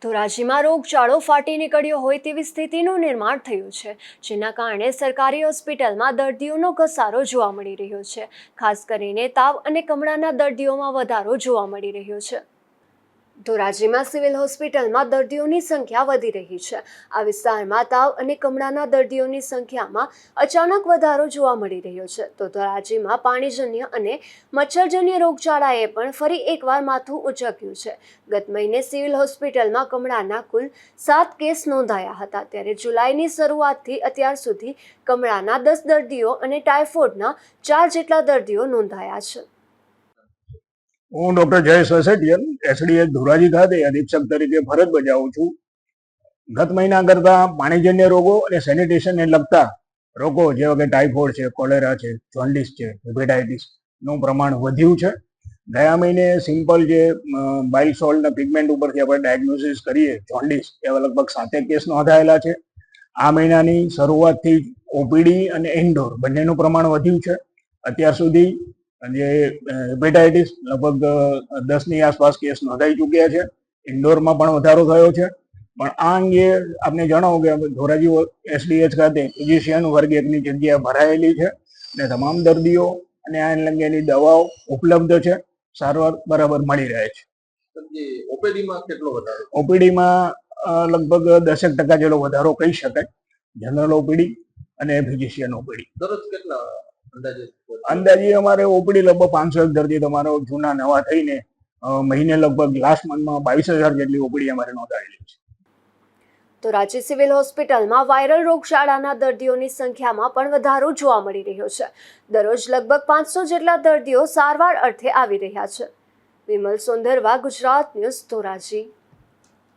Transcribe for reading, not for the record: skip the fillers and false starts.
ધોરાજીમાં રોગચાળો ફાટી નીકળ્યો હોય તેવી સ્થિતિનું નિર્માણ થયું છે, જેના કારણે સરકારી હોસ્પિટલમાં દર્દીઓનો ઘસારો જોવા મળી રહ્યો છે. ખાસ કરીને તાવ અને કમળાના દર્દીઓમાં વધારો જોવા મળી રહ્યો છે. ધોરાજીમાં સિવિલ હોસ્પિટલમાં દર્દીઓની સંખ્યા વધી રહી છે. આ વિસ્તારમાં તાવ અને કમળાના દર્દીઓની સંખ્યામાં અચાનક વધારો જોવા મળી રહ્યો છે. તો ધોરાજીમાં પાણીજન્ય અને મચ્છરજન્ય રોગચાળાએ પણ ફરી એકવાર માથું ઉંચક્યું છે. ગત મહિને સિવિલ હોસ્પિટલમાં કમળાના કુલ 7 કેસ નોંધાયા હતા, ત્યારે જુલાઈની શરૂઆતથી અત્યાર સુધી કમળાના 10 દર્દીઓ અને ટાઇફોઇડના 4 જેટલા દર્દીઓ નોંધાયા છે. હું ડોક્ટર જયેશ વસેટિયન એસડીએચ ધોરાજી ખાતે અધિક્ષક તરીકે ફરજ બજાવું છું. ગત મહિના કરતાં પાણીજન્ય રોગો અને સેનિટેશનને લગતા રોગો જેવા કે ટાઇફોઇડ છે, કોલેરા છે, જોન્ડિસ છે, હેપેટાઇટિસનું પ્રમાણ વધ્યું છે. ગયા મહિને સિમ્પલ જે બાઇલ સોલ્ટના પિગમેન્ટ ઉપરથી આપણે ડાયગ્નોસિસ કરીએ જોન્ડિસ, એવા લગભગ 7 કેસ નોંધાયેલા છે. આ મહિનાની શરૂઆતથી ઓપીડી અને ઇન્ડોર બંનેનું પ્રમાણ વધ્યું છે. અત્યાર સુધી જે હેપેટાઇટિસ લગભગ 10ની આસપાસ કેસ નોંધાઈ ચૂક્યા છે. ઇન્ડોરમાં પણ વધારો થયો છે. પણ આ અંગે આપને જણાવું કે ધોરાજી એસડીએચ ખાતે ફિઝિશિયન વર્ગ 1ની જગ્યા ભરાયેલી છે અને તમામ દર્દીઓ અને આ અંગેની દવાઓ ઉપલબ્ધ છે. સારવાર બરાબર મળી રહે છે. ઓપીડીમાં કેટલો વધારો? ઓપીડીમાં લગભગ 10% જેટલો વધારો કહી શકાય. જનરલ ઓપીડી અને ફિઝિશિયન ઓપીડી દરરોજ કેટલા અંદાજે અમારે ઓપીડી લગભગ 500 દર્દી તમારો જૂના નવા થઈને મહિને લગભગ લાસ્ટ મંથમાં 22,000 જેટલી ઓપીડી અમારે નોંધાયેલી છે. તો રાંચી સિવિલ હોસ્પિટલમાં વાયરલ રોગચાળાના દર્દીઓની સંખ્યામાં પણ વધારો જોવા મળી રહ્યો છે. દરરોજ લગભગ 500 જેટલા દર્દીઓ સારવાર અર્થે આવી રહ્યા છે. વિમલ સોંદરવા, ગુજરાત ન્યૂઝ, ધોરાજી.